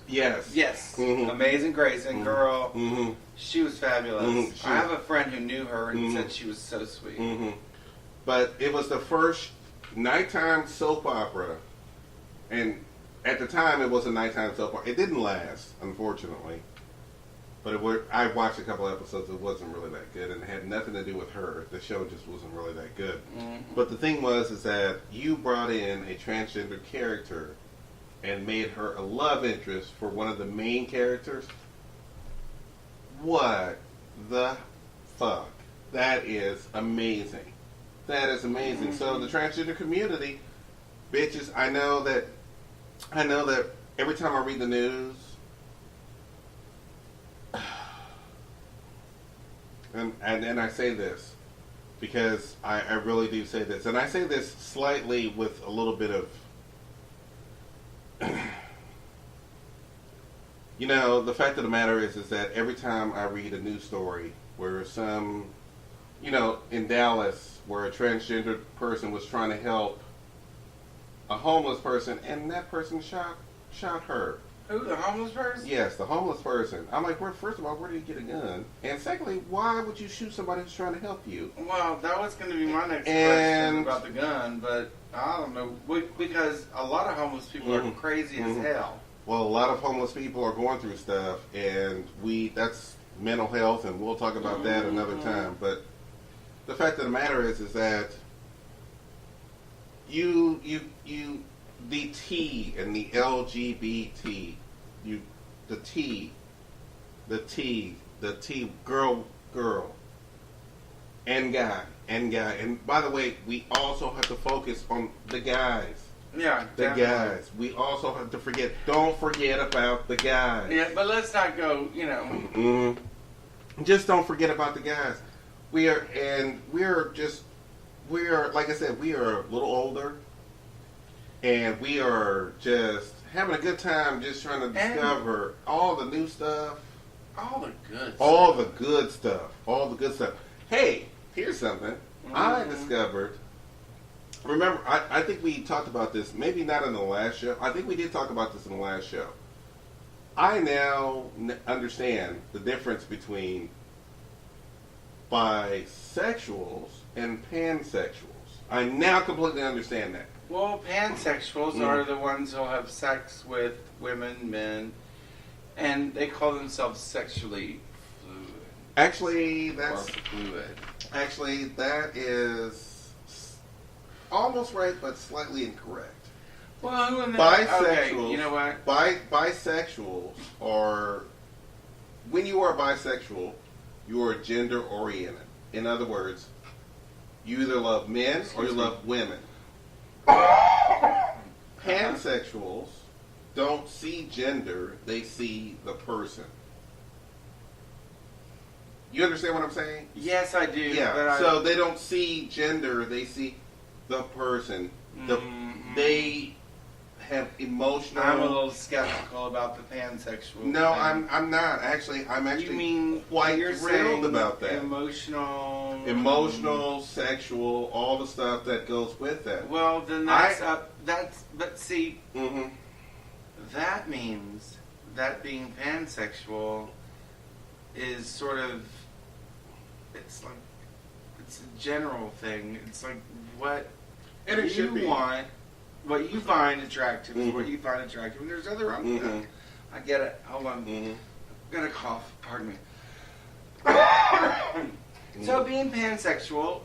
Yes. Amazing Grace, and girl, she was fabulous. I have a friend who knew her and said she was so sweet. But it was the first nighttime soap opera, and at the time it was a nighttime soap opera. It didn't last, unfortunately. But I watched a couple episodes. It wasn't really that good, and it had nothing to do with her. The show just wasn't really that good. But the thing is that you brought in a transgender character and made her a love interest for one of the main characters. What the fuck? That is amazing. That is amazing. So the transgender community, bitches, I know that every time I read the news, and I say this because I really do say this, and I say this slightly with a little bit of the fact of the matter is that every time I read a news story where some, in Dallas, where a transgender person was trying to help a homeless person, and that person shot her. Who, the homeless person? Yes, the homeless person. I'm like, first of all, where did you get a gun? And secondly, why would you shoot somebody who's trying to help you? Well, that was going to be my next question about the gun, but I don't know. Because a lot of homeless people are crazy as hell. Well, a lot of homeless people are going through stuff, and that's mental health, and we'll talk about that another time. But the fact of the matter is that the T and the LGBT, the T, girl, and guy. And by the way, we also have to focus on the guys. Yeah, the definitely. guys. We also have to don't forget about the guys. Yeah, but let's not go, Just don't forget about the guys. We are, like I said, we are a little older. And we are just having a good time just trying to discover all the new stuff. All the good stuff. All the good stuff. Hey, here's something. I discovered. Remember, I think we talked about this, maybe not in the last show. I think we did talk about this in the last show. I now understand the difference between bisexuals and pansexuals. I now completely understand that. Well, pansexuals are the ones who have sex with women, men, and they call themselves sexually fluid. Actually, that is almost right, but slightly incorrect. Well, bisexuals. Okay, you know what? Bisexuals are, when you are bisexual, you are gender oriented. In other words, you either love men or you love women. Pansexuals don't see gender, they see the person. You understand what I'm saying? Yes, I do. Yeah. So they don't see gender, they see the person. They have emotional. I'm a little skeptical about the pansexual. No, thing. I'm not. Actually, I'm actually You mean quite you're thrilled about that. Emotional, sexual, all the stuff that goes with that. Well, then but see, that means that being pansexual is sort of, it's a general thing. It's like what and it should be. Want, what you find attractive is what you find attractive, and there's other wrong with that. I get it. Hold on. I've got a cough. Pardon me. So being pansexual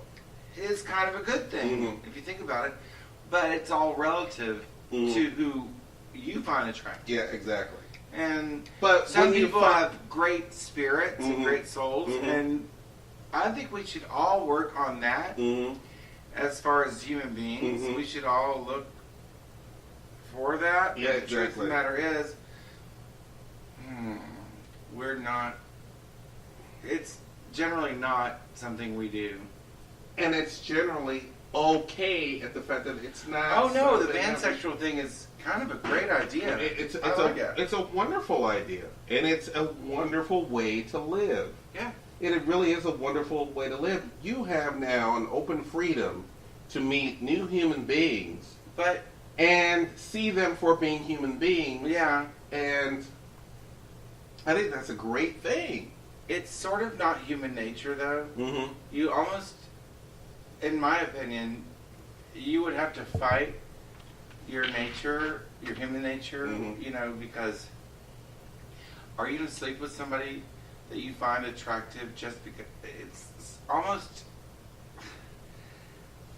is kind of a good thing if you think about it, but it's all relative to who you find attractive. Yeah, exactly. But some people have great spirits and great souls, and I think we should all work on that. As far as human beings, we should all look for that. Yeah, the truth of the matter is, we're not. It's generally not something we do, and it's generally okay at the fact that it's not. Oh no, the pansexual thing is kind of a great idea. It's a wonderful idea, and it's a wonderful way to live. Yeah. It really is a wonderful way to live. You have now an open freedom to meet new human beings, and see them for being human beings. Yeah. And I think that's a great thing. It's sort of not human nature, though. You almost, in my opinion, you would have to fight your nature, your human nature, because are you going to sleep with somebody that you find attractive just because it's almost,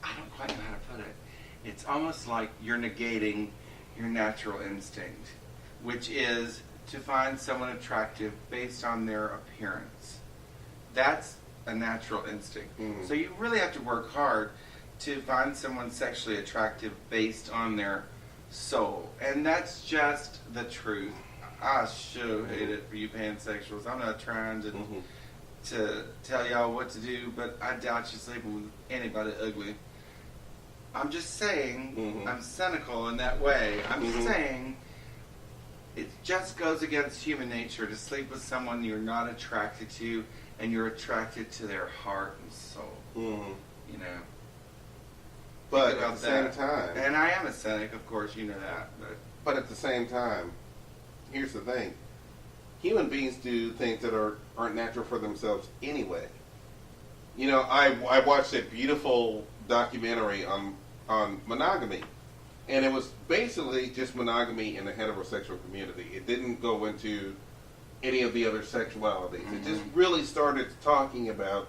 I don't quite know how to put it. It's almost like you're negating your natural instinct, which is to find someone attractive based on their appearance. That's a natural instinct. So you really have to work hard to find someone sexually attractive based on their soul. And that's just the truth. I sure hate it for you pansexuals. I'm not trying to tell y'all what to do, but I doubt you're sleeping with anybody ugly. I'm just saying, I'm cynical in that way. I'm just saying, it just goes against human nature to sleep with someone you're not attracted to, and you're attracted to their heart and soul. But at the same time, and I am a cynic, of course, you know that. But at the same time, here's the thing: human beings do things that aren't natural for themselves anyway. I watched a beautiful documentary on monogamy, and it was basically just monogamy in the heterosexual community. It didn't go into any of the other sexualities. It just really started talking about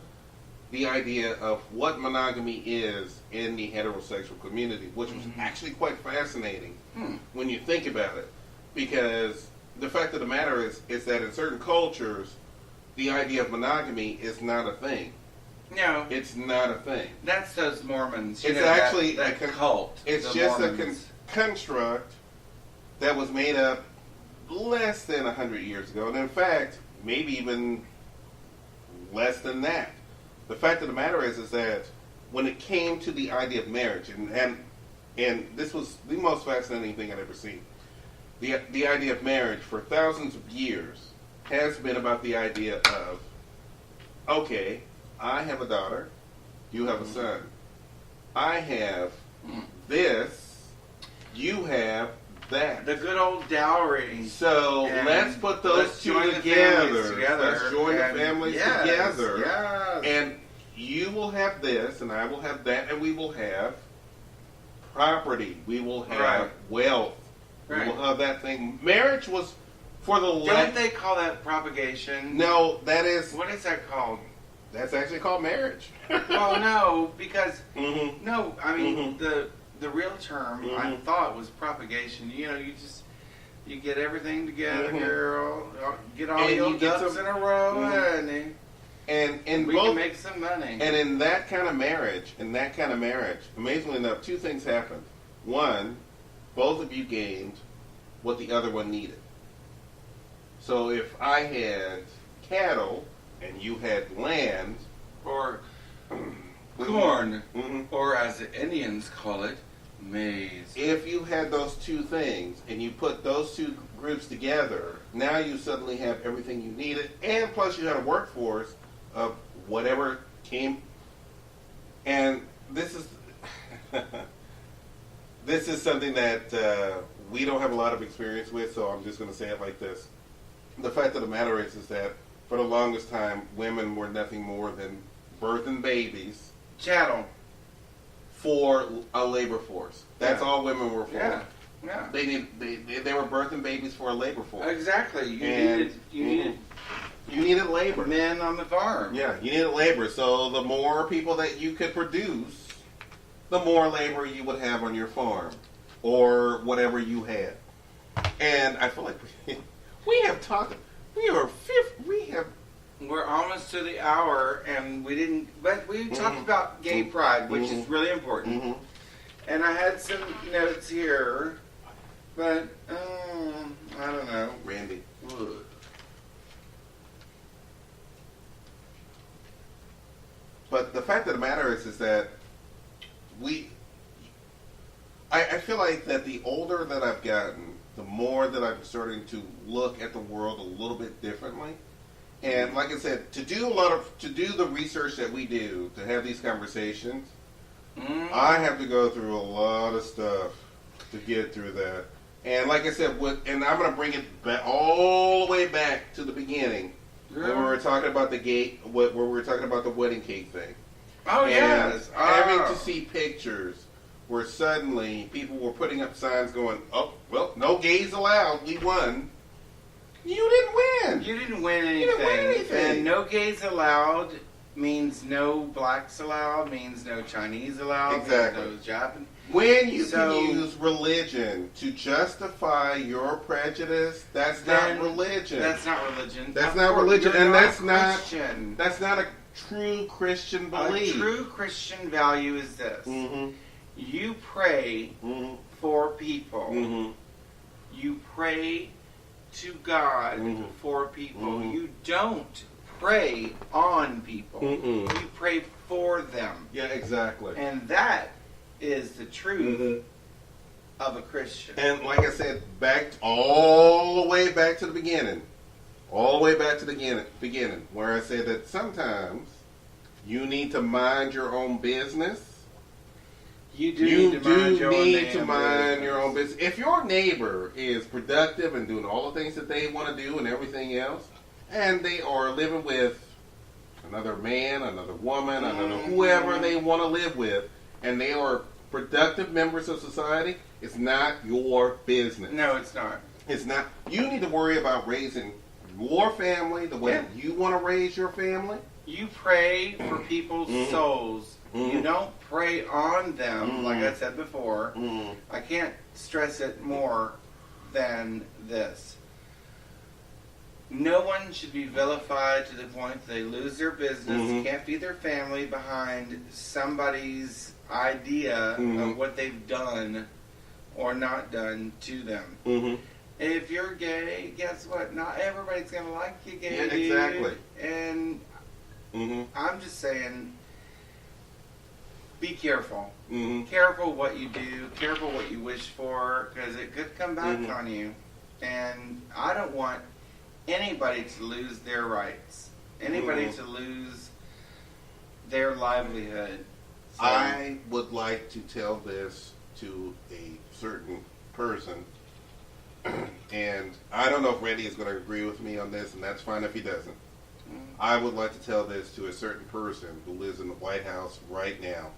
the idea of what monogamy is in the heterosexual community, which was actually quite fascinating when you think about it. Because the fact of the matter is that in certain cultures, the idea of monogamy is not a thing. No. It's not a thing. That's those Mormons. It's actually that cult. It's just Mormons. A construct that was made up less than 100 years ago. And in fact, maybe even less than that. The fact of the matter is that when it came to the idea of marriage, and this was the most fascinating thing I'd ever seen, the idea of marriage for thousands of years has been about the idea of, okay, I have a daughter, you have a son. I have this, you have that. The good old dowry. So let's put those two together. Let's join the families together. Yes. And you will have this, and I will have that, and we will have property. We will have wealth. We will have that thing. Marriage was for the Don't they call that propagation? No, that is... What is that called? That's actually called marriage. Well, no, because... No, I mean, the real term, I thought, was propagation. You get everything together, girl. Get all your ducks in a row, honey. And we can make some money. And in that kind of marriage, amazingly enough, two things happened. One, both of you gained what the other one needed. So if I had cattle and you had land, or corn, mm-hmm. or as the Indians call it, maize. If you had those two things and you put those two groups together, now you suddenly have everything you needed, and plus you had a workforce of whatever came. And this is this is something that we don't have a lot of experience with, so I'm just going to say it like this. The fact of the matter is that for the longest time, women were nothing more than birthing babies. Chattel. For a labor force. That's all women were for. Yeah. Yeah. They were birthing babies for a labor force. Exactly. You needed labor. Men on the farm. Yeah, you needed labor. So the more people that you could produce, the more labor you would have on your farm or whatever you had. And I feel like we have talked. We're almost to the hour, and we didn't. But we talked about gay pride, which is really important. Mm-hmm. And I had some notes here, but I don't know. Randy. Ugh. But the fact of the matter is that I feel like that the older that I've gotten, the more that I'm starting to look at the world a little bit differently. And like I said, to do the research that we do, to have these conversations, I have to go through a lot of stuff to get through that. And like I said, and I'm going to bring it back all the way back to the beginning. When we were talking about where we were talking about the wedding cake thing. Oh, yes. Having to see pictures where suddenly people were putting up signs going, oh, well, no gays allowed, we won. You didn't win. You didn't win anything. And no gays allowed means no blacks allowed, means no Chinese allowed, exactly. No Japanese. When you can use religion to justify your prejudice, that's not religion. That's not religion. That's not religion, and that's not a true Christian belief. A true Christian value is this: you pray for people. You pray to God for people. You don't pray on people. You pray for them. Yeah, exactly. And that is the truth of a Christian. And like I said, all the way back to the beginning. All the way back to the beginning, where I said that sometimes you need to mind your own business. You do need to mind your own business. If your neighbor is productive and doing all the things that they want to do and everything else, and they are living with another man, another woman, another whoever they want to live with, and they are productive members of society, it's not your business. No, it's not. It's not. You need to worry about raising your family the way you want to raise your family. You pray for people's souls. You don't pray on them, like I said before. I can't stress it more than this. No one should be vilified to the point that they lose their business, can't feed their family behind somebody's idea of what they've done or not done to them. If you're gay, guess what? Not everybody's going to like you gay. Yeah, exactly. And I'm just saying, be careful. Careful what you do. Careful what you wish for, because it could come back on you. And I don't want anybody to lose their rights. Anybody to lose their livelihood. So, I would like to tell this to a certain person, and I don't know if Randy is going to agree with me on this, and that's fine if he doesn't. I would like to tell this to a certain person who lives in the White House right now.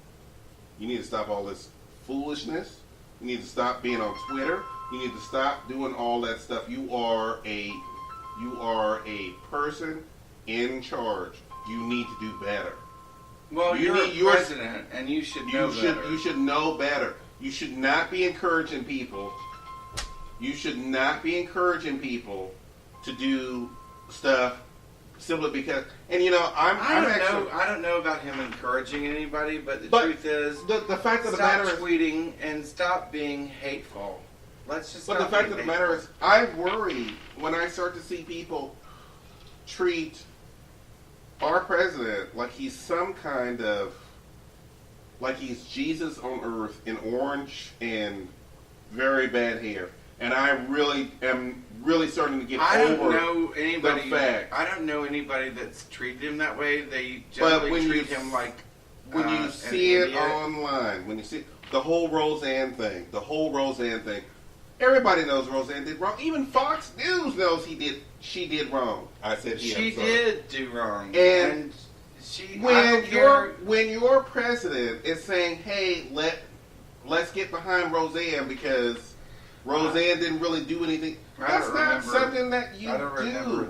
You need to stop all this foolishness. You need to stop being on Twitter. You need to stop doing all that stuff. You are a person in charge. You need to do better. Well, you're president, and you should know better. You should know better. You should not be encouraging people. You should not be encouraging people to do stuff simply because. And I don't know about him encouraging anybody, but the truth is, the fact of the stop matter is, tweeting and stop being hateful. Let's just. But the fact of the matter is, I worry when I start to see people treat our president like he's some kind of, like he's Jesus on earth in orange and very bad hair. And I really am starting to get over the fact. I don't know anybody that's treated him that way. They generally treat him like when you see it online, when you see the whole Roseanne thing, everybody knows Roseanne did wrong. Even Fox News knows she did wrong. I said she did do wrong, and she. When your president is saying, "Hey, let's get behind Roseanne because Roseanne didn't really do anything," that's not something that you do. I don't remember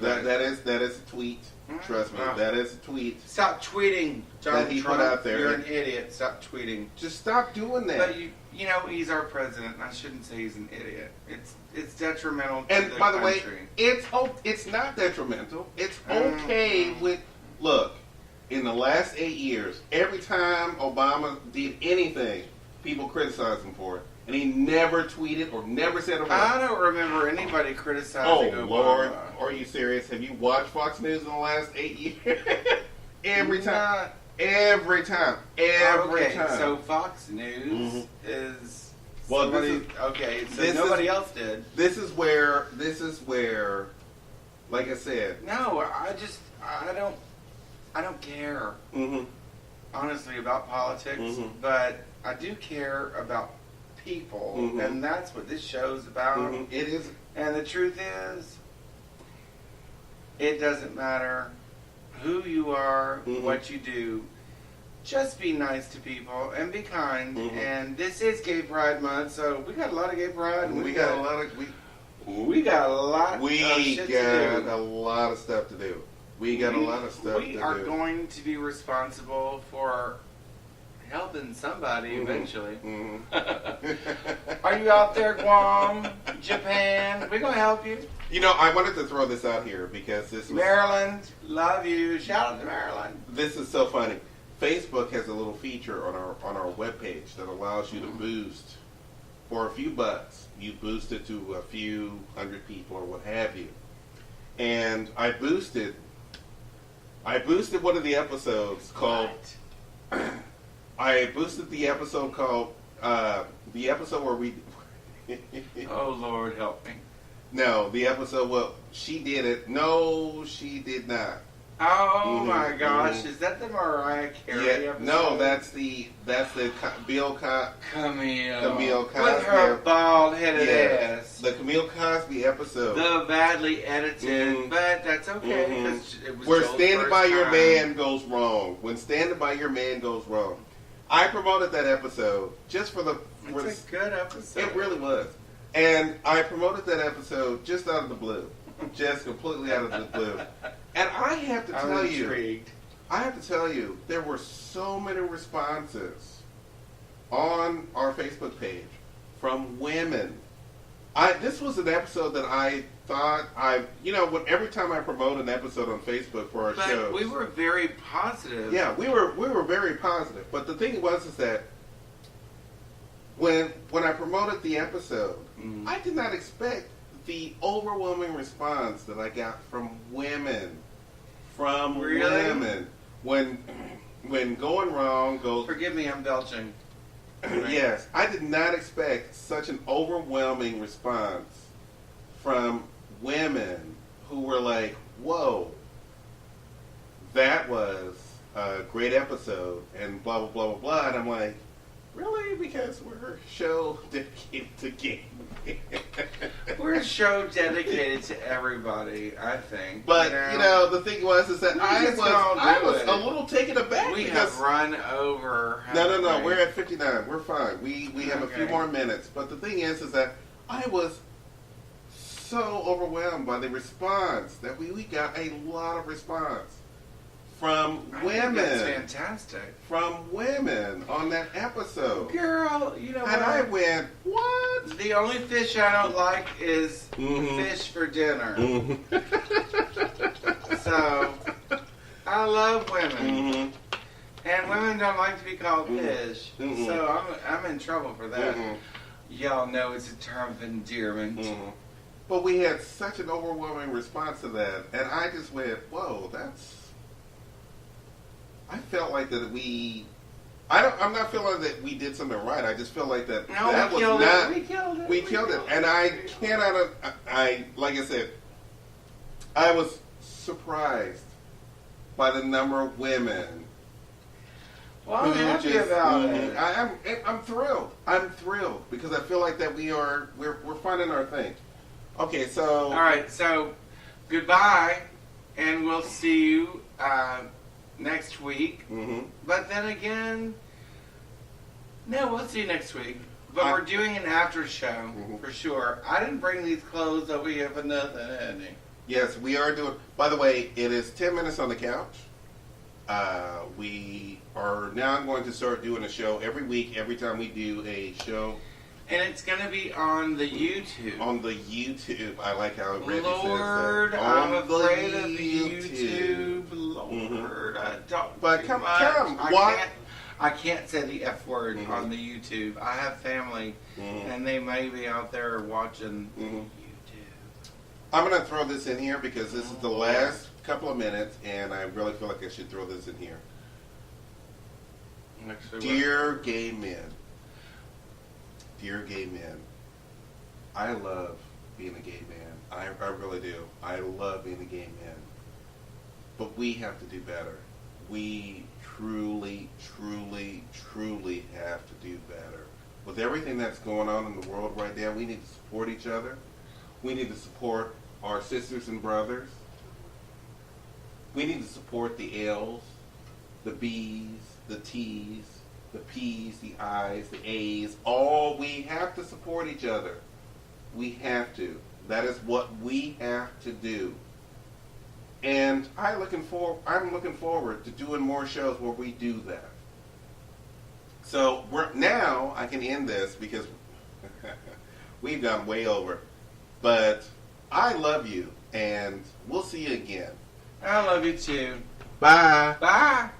that. That is a tweet. Trust me, that is a tweet. Stop tweeting, Donald Trump. Put out there. You're an idiot. Stop tweeting. Just stop doing that. But you know, he's our president, and I shouldn't say he's an idiot. It's detrimental to the country. And by the way, it's not detrimental. It's okay with look. In the last 8 years, every time Obama did anything, people criticized him for it. And he never tweeted or never said a word. I don't remember anybody criticizing Obama. Oh, Lord. Are you serious? Have you watched Fox News in the last 8 years? Every time. Every time. So Fox News is well, somebody... nobody else did. This is where, like I said... No, I don't care, honestly, about politics, but I do care about people, and that's what this show's about. It is. And the truth is, it doesn't matter who you are, what you do. Just be nice to people and be kind. And this is Gay Pride Month, so we got a lot of gay pride. And we got a lot of shit to do. We got a lot of stuff to do. We are going to be responsible for helping somebody eventually. Are you out there, Guam, Japan? We're going to help you. You know, I wanted to throw this out here because this was... Maryland, love you. Shout out to Maryland. This is so funny. Facebook has a little feature on our webpage that allows you to boost for a few bucks. You boost it to a few hundred people or what have you. And I boosted one of the episodes called... I boosted the episode called, the episode where we... Oh, Lord, help me. No, the episode, well, she did it. No, she did not. Oh, my gosh. Is that the Mariah Carey episode? No, that's the Camille Cosby. With her bald-headed ass. The Camille Cosby episode. The badly edited, but that's okay. Because it was where Joel's Standing By Your time. Man goes wrong. When Standing By Your Man goes wrong. I promoted that episode just for the... It's a good episode. It really was. And I promoted that episode just out of the blue. Just completely out of the blue. And I have to tell you, there were so many responses on our Facebook page from women. This was an episode that I thought every time I promote an episode on Facebook for our shows. We were very positive. Yeah, we were very positive. But the thing was is that when I promoted the episode, I did not expect the overwhelming response that I got from women. Women. When going wrong goes... Forgive me, I'm belching. Yes, I did not expect such an overwhelming response from women who were like, whoa, that was a great episode, and blah, blah, blah, blah, blah. And I'm like, really? Because we're a show dedicated to games. We're a show dedicated to everybody, I think. But, the thing was is that I was a little taken aback. We have run over. No, we're at 59. We're fine. We have a few more minutes. But the thing is that I was so overwhelmed by the response that we got a lot of response from women. That's fantastic. From women on that episode. Girl, you know what? And I went, what? The only fish I don't like is fish for dinner. So, I love women. And women don't like to be called fish. So, I'm in trouble for that. y'all know it's a term of endearment. Mm-hmm. But we had such an overwhelming response to that, and I just went, "Whoa, that's." I felt like that we. I'm not feeling that we did something right. I just feel like that No, that we was killed not. it. We killed it, and I cannot. I like I said, I was surprised by the number of women. Well, I'm happy about it. I'm thrilled. I'm thrilled because I feel like that we're finding our thing. Okay, so all right, so goodbye, and we'll see you next week. Mm-hmm. But then again, no, we'll see you next week. But we're doing an after show for sure. I didn't bring these clothes over here for nothing, Andy. Yes, we are doing. By the way, it is 10 minutes on the couch. We are now going to start doing a show every week. Every time we do a show. And it's going to be on the YouTube. On the YouTube. I like how it really Lord, says that. I'm On afraid the of YouTube. Lord, I don't. But come, why? I can't say the F word on the YouTube. I have family, and they may be out there watching YouTube. I'm going to throw this in here because this is the last couple of minutes, and I really feel like I should throw this in here. Dear gay men. Dear gay men, I love being a gay man. I really do. I love being a gay man. But we have to do better. We truly, truly, truly have to do better. With everything that's going on in the world right now, we need to support each other. We need to support our sisters and brothers. We need to support the L's, the B's, the T's, the P's, the I's, the A's. We have to support each other. We have to. That is what we have to do. And I'm looking forward to doing more shows where we do that. So now I can end this because we've gone way over. But I love you, and we'll see you again. I love you too. Bye. Bye.